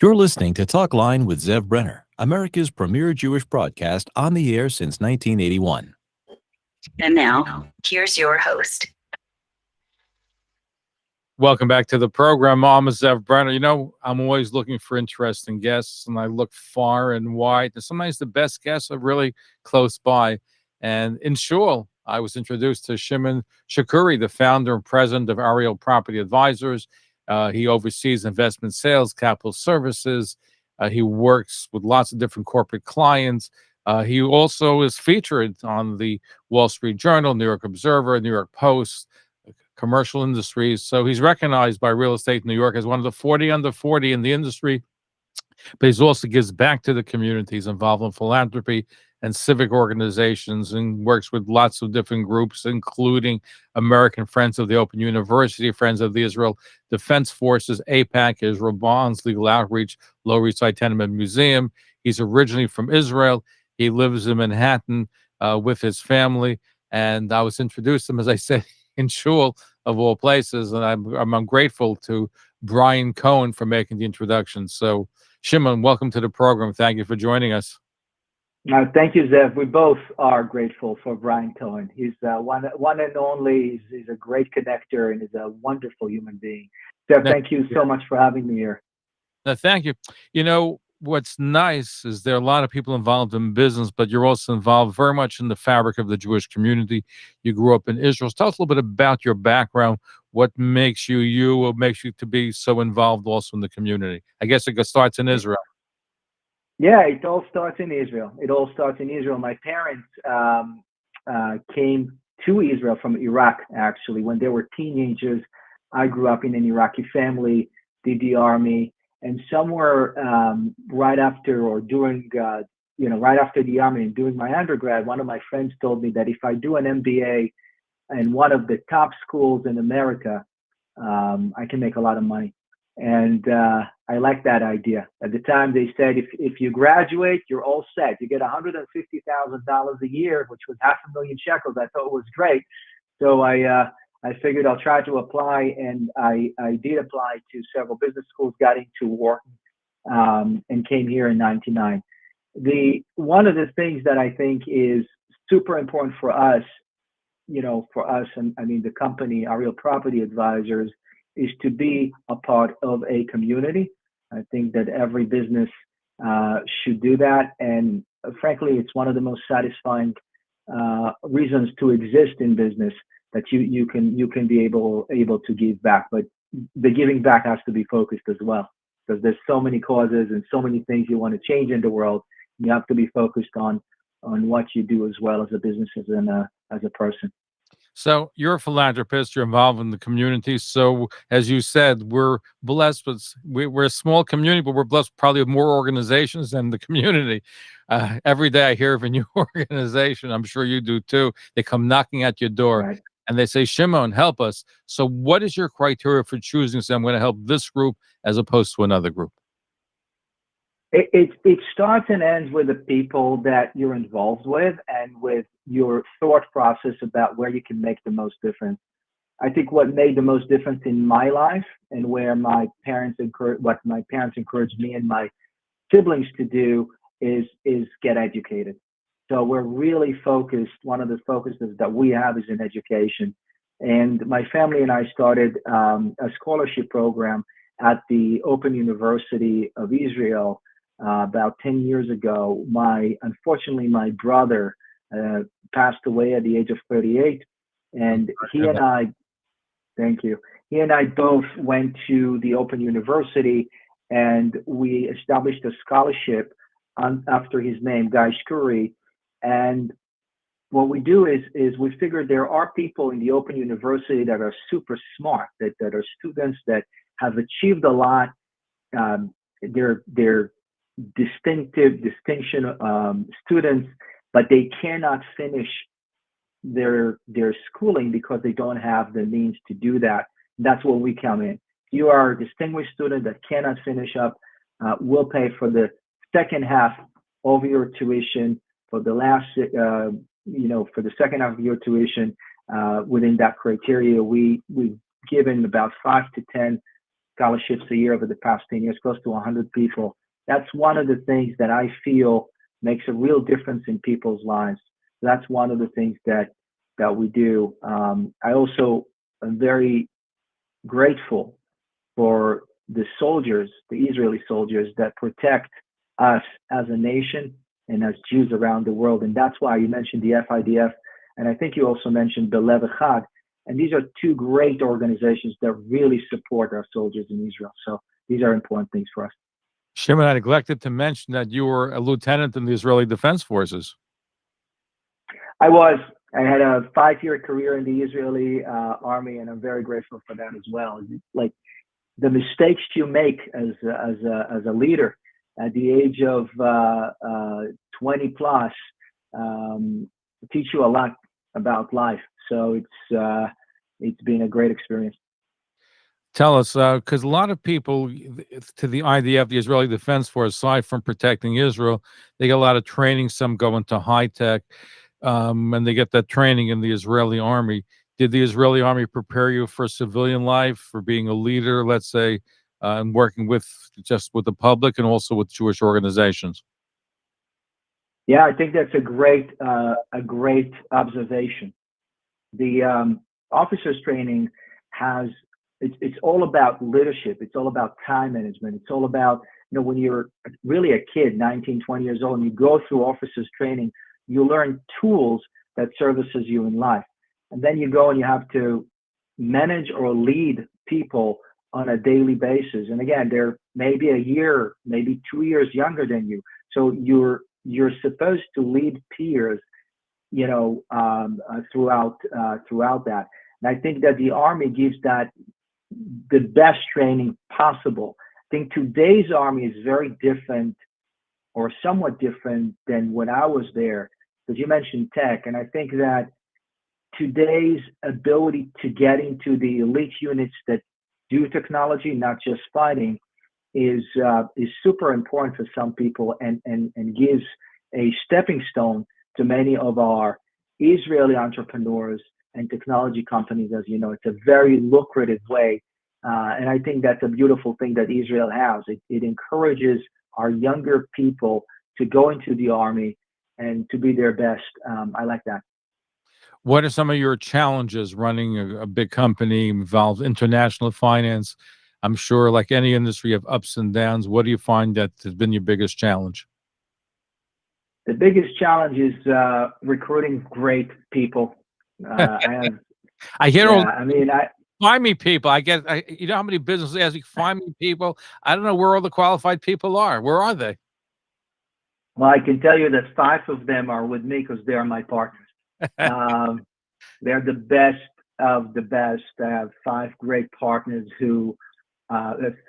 You're listening to Talkline with Zev Brenner, America's premier Jewish broadcast on the air since 1981. And now, here's your host. Welcome back to the program. I'm Zev Brenner. I'm always looking for interesting guests, and I look far and wide. And sometimes the best guests are really close by. And in Shul, I was introduced to Shimon Shkury, the founder and president of Ariel Property Advisors. He oversees investment sales, capital services. He works with lots of different corporate clients. He also is featured on the Wall Street Journal, New York Observer, New York Post, commercial industries. So he's recognized by Real Estate New York as one of the 40 under 40 in the industry, but he also gives back to the communities involved in philanthropy and civic organizations, and works with lots of different groups, including American Friends of the Open University, Friends of the Israel Defense Forces, APAC, Israel Bonds, Legal Outreach, Lower East Side Tenement Museum. He's originally from Israel. He lives in Manhattan with his family, and I was introduced to him, as I said, in Shul, of all places, and I'm grateful to Brian Cohen for making the introduction. So, Shimon, welcome to the program. Thank you for joining us. Thank you, Zev. We both are grateful for Brian Cohen. He's one and only. He's a great connector and is a wonderful human being. Zev, thank you so much for having me here. Thank you. What's nice is there are a lot of people involved in business, but you're also involved very much in the fabric of the Jewish community. You grew up in Israel. So tell us a little bit about your background. What makes you you? What makes you to be so involved also in the community? I guess it starts in Israel. Yeah, it all starts in Israel. My parents came to Israel from Iraq, actually, when they were teenagers. I grew up in an Iraqi family, did the army. And somewhere right after the army and doing my undergrad, one of my friends told me that if I do an MBA in one of the top schools in America, I can make a lot of money. And I liked that idea. At the time, they said, if you graduate, you're all set. You get $150,000 a year, which was $500,000 shekels. I thought it was great. So I figured I'll try to apply, and I did apply to several business schools, got into Wharton, and came here in '99. One of the things that I think is super important for us, and I mean the company Ariel Property Advisors, is to be a part of a community. I think that every business should do that, and frankly, it's one of the most satisfying reasons to exist in business, that you can be able to give back. But the giving back has to be focused as well, because there's so many causes and so many things you want to change in the world. You have to be focused on what you do as well as a business and as a person. So you're a philanthropist, you're involved in the community. So as you said, we're blessed with, we're a small community, but we're blessed probably with more organizations than the community. Every day I hear of a new organization. I'm sure you do too. They come knocking at your door. Right. And they say, Shimon, help us. So what is your criteria for choosing, say, I'm going to help this group as opposed to another group? It starts and ends with the people that you're involved with and with your thought process about where you can make the most difference. I think what made the most difference in my life, and where my parents encouraged me and my siblings to do, is get educated. So we're really focused. One of the focuses that we have is in education. And my family and I started a scholarship program at the Open University of Israel about 10 years ago. Unfortunately, my brother passed away at the age of 38. And he and I, thank you. He and I both went to the Open University, and we established a scholarship after his name, Guy Shkury. And what we do is we figure there are people in the Open University that are super smart, that are students that have achieved a lot. They're distinction students, but they cannot finish their schooling because they don't have the means to do that. And that's where we come in. If you are a distinguished student that cannot finish up, we'll pay for the second half of your tuition. For the last, for the second half of your tuition, within that criteria, we've given about 5 to 10 scholarships a year over the past 10 years, close to 100 people. That's one of the things that I feel makes a real difference in people's lives. That's one of the things that we do. I also am very grateful for the soldiers, the Israeli soldiers that protect us as a nation and as Jews around the world. And that's why you mentioned the FIDF. And I think you also mentioned Belev Echad. And these are two great organizations that really support our soldiers in Israel. So these are important things for us. Shimon, I neglected to mention that you were a lieutenant in the Israeli Defense Forces. I was. I had a 5-year career in the Israeli army, and I'm very grateful for that as well. Like the mistakes you make as a leader at the age of 20 plus teach you a lot about life. So it's been a great experience. Tell us, because a lot of people to the IDF, the Israeli Defense Force, aside from protecting Israel, they get a lot of training. Some go into high tech, and they get that training in the Israeli army. Did the Israeli army prepare you for civilian life, for being a leader, let's say, and working with the public and also with Jewish organizations? Yeah, I think that's a great observation. The officers training it's all about leadership. It's all about time management. It's all about, when you're really a kid, 19, 20 years old, and you go through officers training, you learn tools that services you in life. And then you go and you have to manage or lead people on a daily basis. And again, they're maybe a year, maybe 2 years younger than you. So you're supposed to lead peers, throughout that. And I think that the Army gives that the best training possible. I think today's Army is very different or somewhat different than when I was there, because you mentioned tech. And I think that today's ability to get into the elite units that do technology, not just fighting, is super important for some people and gives a stepping stone to many of our Israeli entrepreneurs and technology companies. As you know, it's a very lucrative way. And I think that's a beautiful thing that Israel has. It encourages our younger people to go into the Army and to be their best. I like that. What are some of your challenges running a big company, involved international finance? I'm sure, like any industry, you have ups and downs. What do you find that has been your biggest challenge? The biggest challenge is recruiting great people. I hear find me people. You know how many businesses ask me, find me people? I don't know where all the qualified people are. Where are they? Well, I can tell you that 5 of them are with me because they are my partners. They're the best of the best. I have 5 great partners who,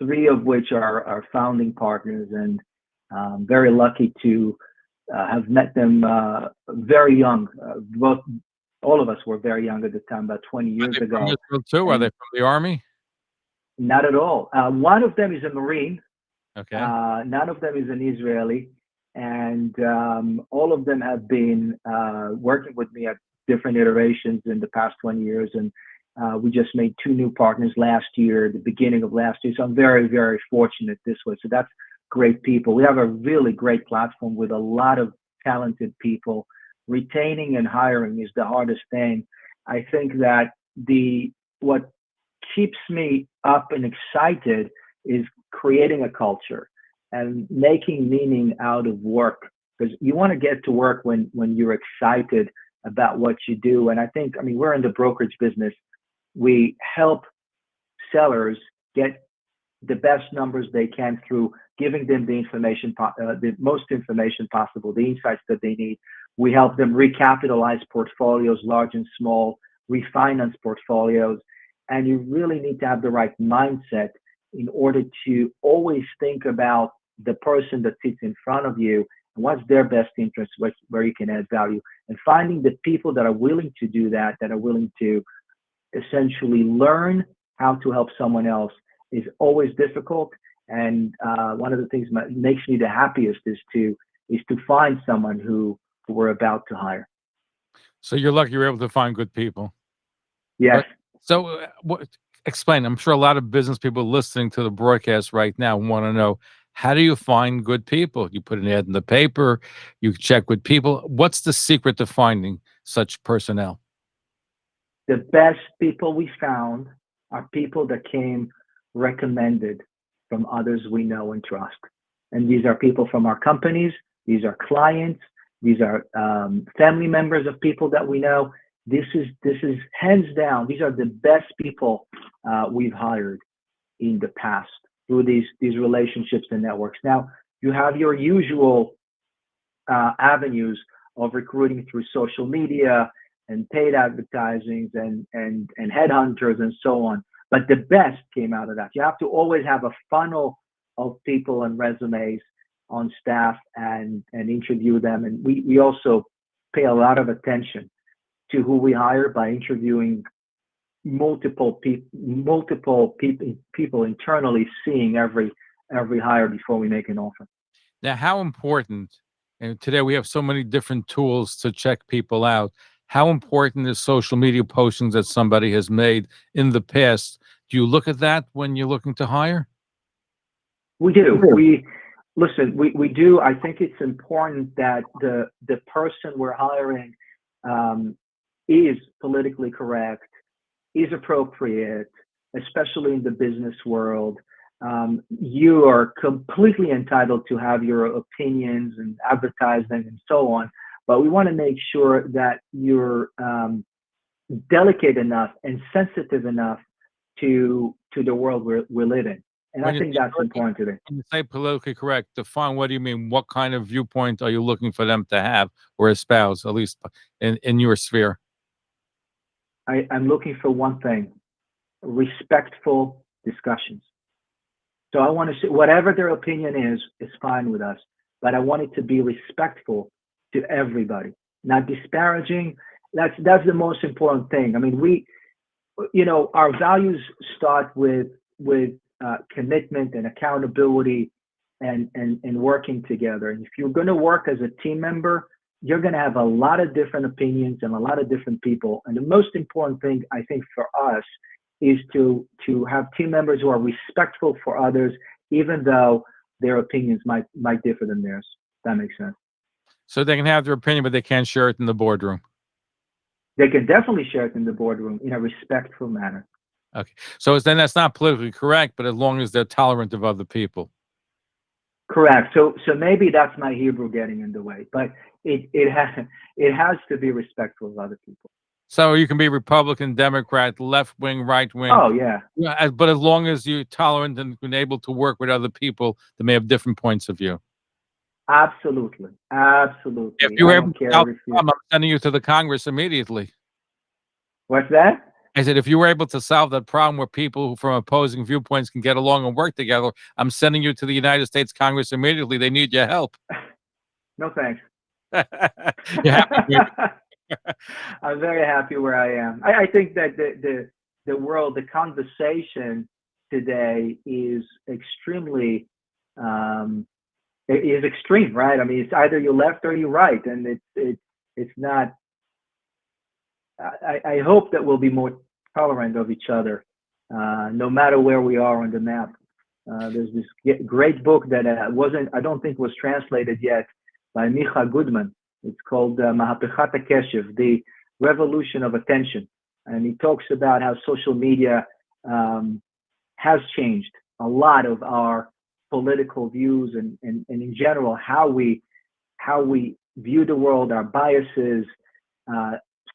3 of which are founding partners, and I'm very lucky to have met them very young. All of us were very young at the time, about 20 years ago. From Israel too? Are they from the Army? Not at all. One of them is a Marine. Okay. None of them is an Israeli. And all of them have been working with me at different iterations in the past 20 years. And we just made 2 new partners last year, the beginning of last year. So I'm very, very fortunate this way. So that's great people. We have a really great platform with a lot of talented people. Retaining and hiring is the hardest thing. I think that what keeps me up and excited is creating a culture and making meaning out of work, because you want to get to work when you're excited about what you do. And I think, we're in the brokerage business. We help sellers get the best numbers they can through giving them the information, the most information possible, the insights that they need. We help them recapitalize portfolios, large and small, refinance portfolios. And you really need to have the right mindset in order to always think about the person that sits in front of you and what's their best interest, where you can add value. And finding the people that are willing to do that are willing to essentially learn how to help someone else is always difficult. And one of the things that makes me the happiest is to find someone who we're about to hire. So you're lucky you're able to find good people. Yes. So explain. I'm sure a lot of business people listening to the broadcast right now want to know, how do you find good people? You put an ad in the paper, you check with people. What's the secret to finding such personnel? The best people we found are people that came recommended from others we know and trust. And these are people from our companies, these are clients, these are family members of people that we know. This is hands down, these are the best people we've hired in the past through these relationships and networks. Now, you have your usual avenues of recruiting through social media and paid advertisings and headhunters and so on. But the best came out of that. You have to always have a funnel of people and resumes on staff and interview them. And we also pay a lot of attention to who we hire by interviewing multiple people internally, seeing every hire before we make an offer. Now, how important, and today we have so many different tools to check people out, how important is social media postings that somebody has made in the past? Do you look at that when you're looking to hire? We do. We do. I think it's important that the person we're hiring is politically correct, is appropriate, especially in the business world. You are completely entitled to have your opinions and advertise them and so on, but we want to make sure that you're delicate enough and sensitive enough to the world we live in. And I think that's important today. When you say politically correct, define, what do you mean? What kind of viewpoint are you looking for them to have or espouse, at least in your sphere? I'm looking for one thing: respectful discussions. So I want to say whatever their opinion is fine with us, but I want it to be respectful to everybody, not disparaging. That's the most important thing. I mean, our values start with commitment and accountability and working together. And if you're going to work as a team member, you're going to have a lot of different opinions and a lot of different people. And the most important thing, I think, for us is to have team members who are respectful for others, even though their opinions might differ than theirs. That makes sense. So they can have their opinion, but they can't share it in the boardroom. They can definitely share it in the boardroom in a respectful manner. Okay. So then that's not politically correct, but as long as they're tolerant of other people. Correct. So maybe that's my Hebrew getting in the way, but it has to be respectful of other people. So you can be Republican, Democrat, left wing, right wing. Oh yeah. Yeah, but as long as you're tolerant and able to work with other people that may have different points of view. Absolutely. If you ever I'm sending you to the Congress immediately. What's that? I said, if you were able to solve that problem where people from opposing viewpoints can get along and work together, I'm sending you to the United States Congress immediately. They need your help. No thanks. You happy? I'm very happy where I am. I think that the world, the conversation today is extremely extreme, right? I mean, it's either you're left or you're right, and it's not. I hope that we'll be more tolerant of each other, no matter where we are on the map. There's this great book that I don't think was translated yet, by Micha Goodman. It's called Mahapechat HaKeshev, the revolution of attention. And he talks about how social media has changed a lot of our political views and in general, how we view the world, our biases,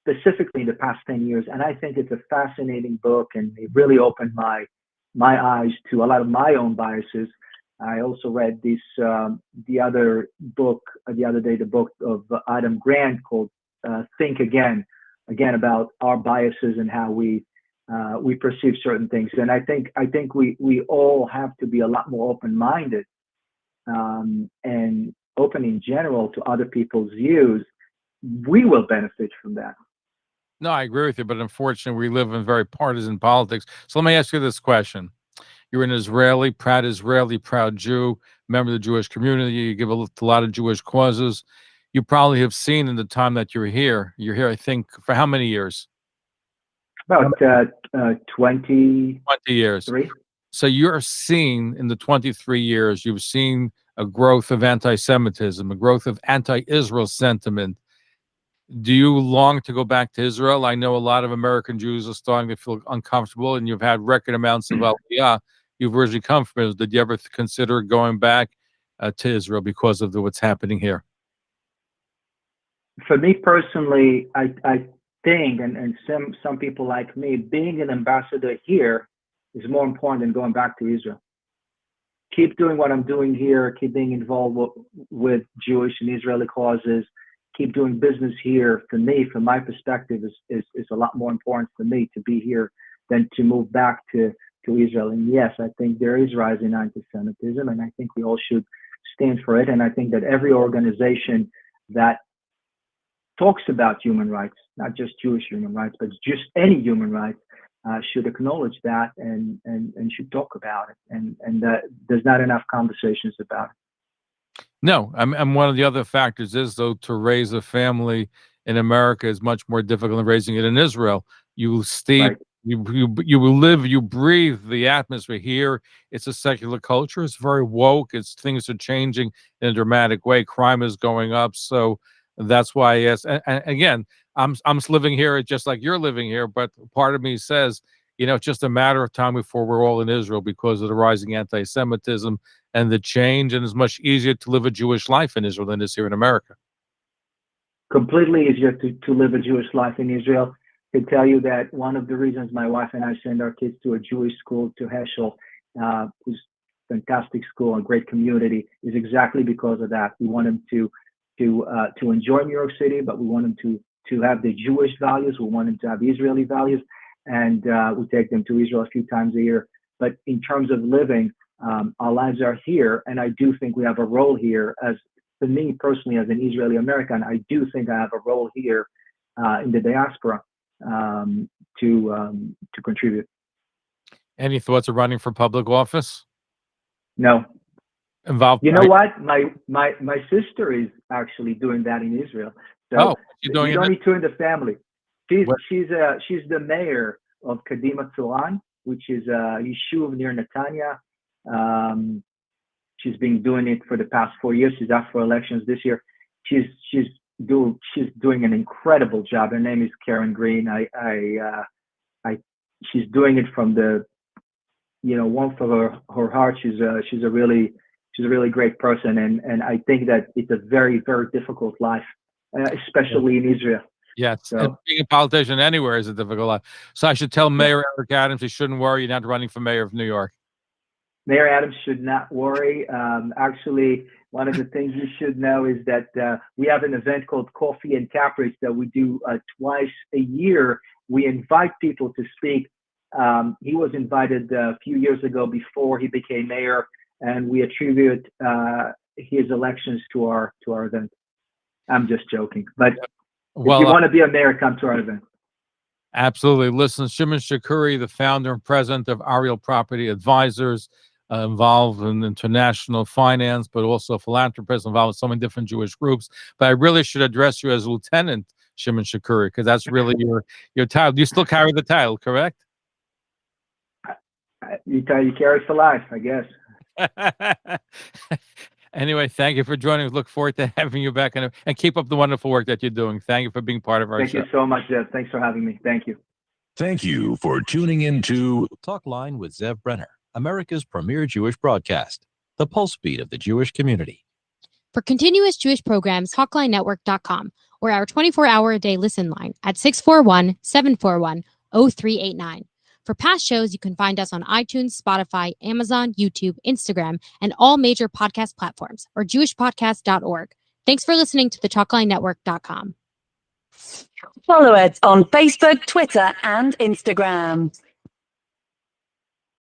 specifically in the past 10 years. And I think it's a fascinating book, and it really opened my eyes to a lot of my own biases. I also read this the other day, the book of Adam Grant called Think Again about our biases and how we perceive certain things. And I think we all have to be a lot more open-minded and open in general to other people's views. We will benefit from that. No, I agree with you, but unfortunately, we live in very partisan politics. So let me ask you this question. You're an proud Jew, member of the Jewish community. You give a lot of Jewish causes. You probably have seen in the time that you're here, I think, for how many years? About 23. 20 years. So you're seeing in the 23 years, you've seen a growth of anti-Semitism, a growth of anti-Israel sentiment. Do you long to go back to Israel? I know a lot of American Jews are starting to feel uncomfortable, and you've had record amounts of Aliyah. You've originally come from Israel. Did you ever consider going back to Israel because of what's happening here? For me personally, I think, and some people like me, being an ambassador here is more important than going back to Israel. Keep doing what I'm doing here, keep being involved with Jewish and Israeli causes, keep doing business here. For me, from my perspective, is a lot more important for me to be here than to move back to Israel. And yes, I think there is rising anti-Semitism, and I think we all should stand for it. And I think that every organization that talks about human rights, not just Jewish human rights, but just any human rights, should acknowledge that and should talk about it. And there's not enough conversations about it. No, and one of the other factors is, though, to raise a family in America is much more difficult than raising it in Israel. You stay, Right. you will live, you breathe the atmosphere here. It's a secular culture. It's very woke. Things are changing in a dramatic way. Crime is going up. So that's why, yes. And again, I'm living here just like you're living here, but part of me says, it's just a matter of time before we're all in Israel because of the rising anti-Semitism and the change, and it's much easier to live a Jewish life in Israel than it is here in America. Completely easier to live a Jewish life in Israel. I can tell you that one of the reasons my wife and I send our kids to a Jewish school, to Heschel, who's a fantastic school, a great community, is exactly because of that. We want them to enjoy New York City, but we want them to have the Jewish values. We want them to have Israeli values, and we take them to Israel a few times a year. But in terms of living, our lives are here, and I do think we have a role here. As for me personally, as an Israeli American, I do think I have a role here in the diaspora to contribute. Any thoughts of running for public office? No. Involved? You know what? My sister is actually doing that in Israel. So you don't need two in the family. She's the mayor of Kadima Tzoran, which is a yishuv near Netanya. She's been doing it for the past 4 years. She's up for elections this year. She's doing an incredible job. Her name is Karen Green. She's doing it from the warmth of her heart. She's a really great person, and I think that it's a very, very difficult life, especially in Israel. Yes, so, and being a politician anywhere is a difficult life. So I should tell Mayor Eric Adams he shouldn't worry. You're not running for mayor of New York. Mayor Adams should not worry. Actually, one of the things you should know is that we have an event called Coffee and Taproot that we do twice a year. We invite people to speak. He was invited a few years ago before he became mayor, and we attribute his elections to our event. I'm just joking, but if you want to be a mayor, come to our event. Absolutely. Listen, Shimon Shkury, the founder and president of Ariel Property Advisors, involved in international finance, but also philanthropist, involved with so many different Jewish groups. But I really should address you as Lieutenant Shimon Shkury, because that's really your title. You still carry the title, correct? You carry for life, I guess. Anyway, thank you for joining us. Look forward to having you back, and keep up the wonderful work that you're doing. Thank you for being part of our show. Thank you so much, Zev. Thanks for having me. Thank you. Thank you for tuning in to Talkline with Zev Brenner, America's premier Jewish broadcast, the pulse beat of the Jewish community. For continuous Jewish programs, TalklineNetwork.com, or our 24-hour-a-day listen line at 641-741-0389. For past shows, you can find us on iTunes, Spotify, Amazon, YouTube, Instagram, and all major podcast platforms, or jewishpodcast.org. Thanks for listening to the TalklineNetwork.com. Follow us on Facebook, Twitter, and Instagram.